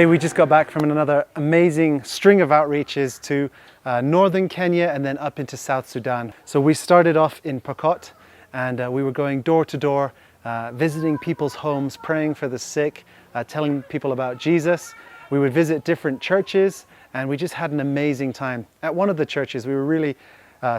Hey, we just got back from another amazing string of outreaches to northern Kenya and then up into South Sudan. So we started off in Pokot and we were going door to door, visiting people's homes, praying for the sick, telling people about Jesus. We would visit different churches and we just had an amazing time. At one of the churches we were really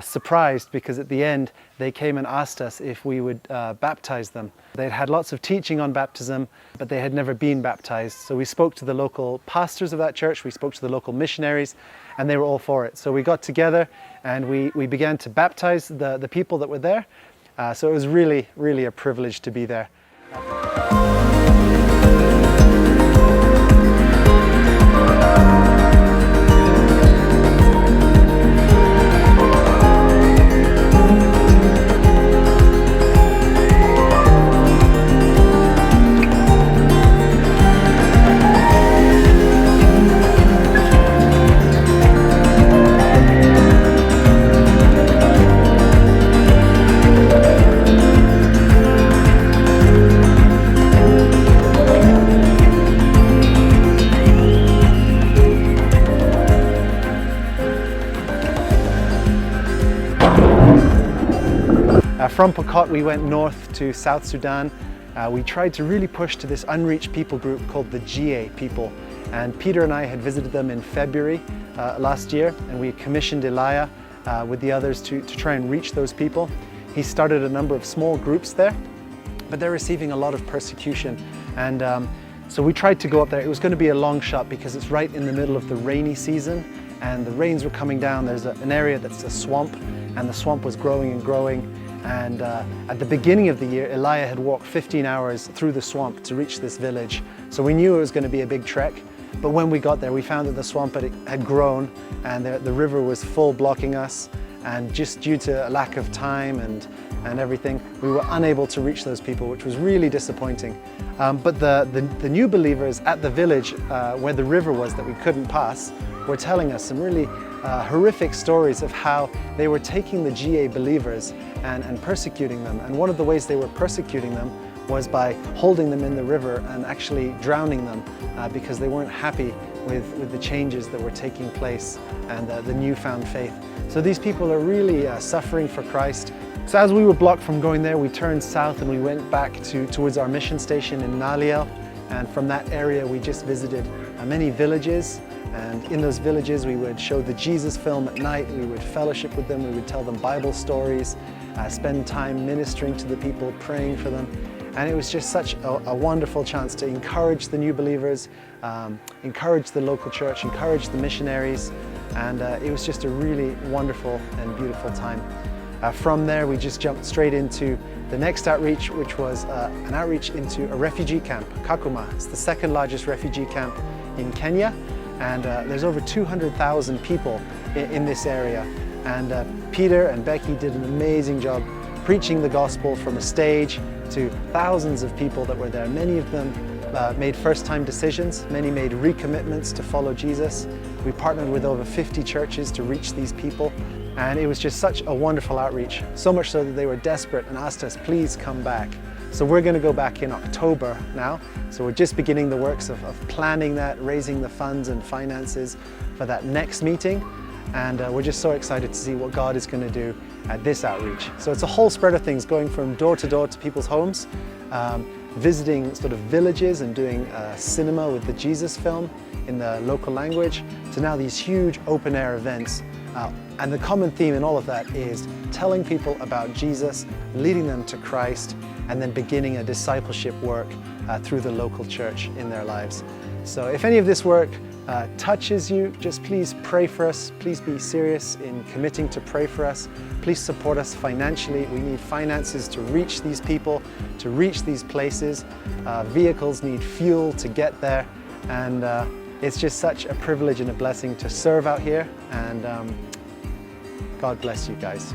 surprised because at the end they came and asked us if we would baptize them. They'd had lots of teaching on baptism, but they had never been baptized. So we spoke to the local pastors of that church, we spoke to the local missionaries, and they were all for it. So we got together and we began to baptize the people that were there. So it was really, really a privilege to be there. From Pokot we went north to South Sudan. We tried to really push to this unreached people group called the GA people. And Peter and I had visited them in February last year, and we commissioned Elijah with the others to try and reach those people. He started a number of small groups there, but they're receiving a lot of persecution. And so we tried to go up there. It was going to be a long shot because it's right in the middle of the rainy season and the rains were coming down. There's an area that's a swamp, and the swamp was growing and growing. And at the beginning of the year, Elijah had walked 15 hours through the swamp to reach this village. So we knew it was going to be a big trek. But when we got there, we found that the swamp had grown and the river was full blocking us. And just due to a lack of time and everything, we were unable to reach those people, which was really disappointing. But the new believers at the village where the river was that we couldn't pass were telling us some really horrific stories of how they were taking the GA believers and persecuting them. And one of the ways they were persecuting them was by holding them in the river and actually drowning them because they weren't happy with the changes that were taking place and the newfound faith. So these people are really suffering for Christ. So as we were blocked from going there, we turned south and we went back towards our mission station in Naliel. And from that area we just visited many villages. And in those villages we would show the Jesus film at night, we would fellowship with them, we would tell them Bible stories, spend time ministering to the people, praying for them. And it was just such a wonderful chance to encourage the new believers, encourage the local church, encourage the missionaries, and it was just a really wonderful and beautiful time. From there we just jumped straight into the next outreach, which was an outreach into a refugee camp, Kakuma. It's the second largest refugee camp in Kenya. And there's over 200,000 people in this area. And Peter and Becky did an amazing job preaching the gospel from a stage to thousands of people that were there. Many of them made first-time decisions. Many made recommitments to follow Jesus. We partnered with over 50 churches to reach these people. And it was just such a wonderful outreach. So much so that they were desperate and asked us, please come back. So we're going to go back in October now. So we're just beginning the works of planning that, raising the funds and finances for that next meeting. And we're just so excited to see what God is going to do at this outreach. So it's a whole spread of things, going from door to people's homes, visiting sort of villages and doing cinema with the Jesus film in the local language, to now these huge open air events. And the common theme in all of that is telling people about Jesus, leading them to Christ, and then beginning a discipleship work through the local church in their lives. So if any of this work touches you, just please pray for us. Please be serious in committing to pray for us. Please support us financially. We need finances to reach these people, to reach these places. Vehicles need fuel to get there. And it's just such a privilege and a blessing to serve out here. And God bless you guys.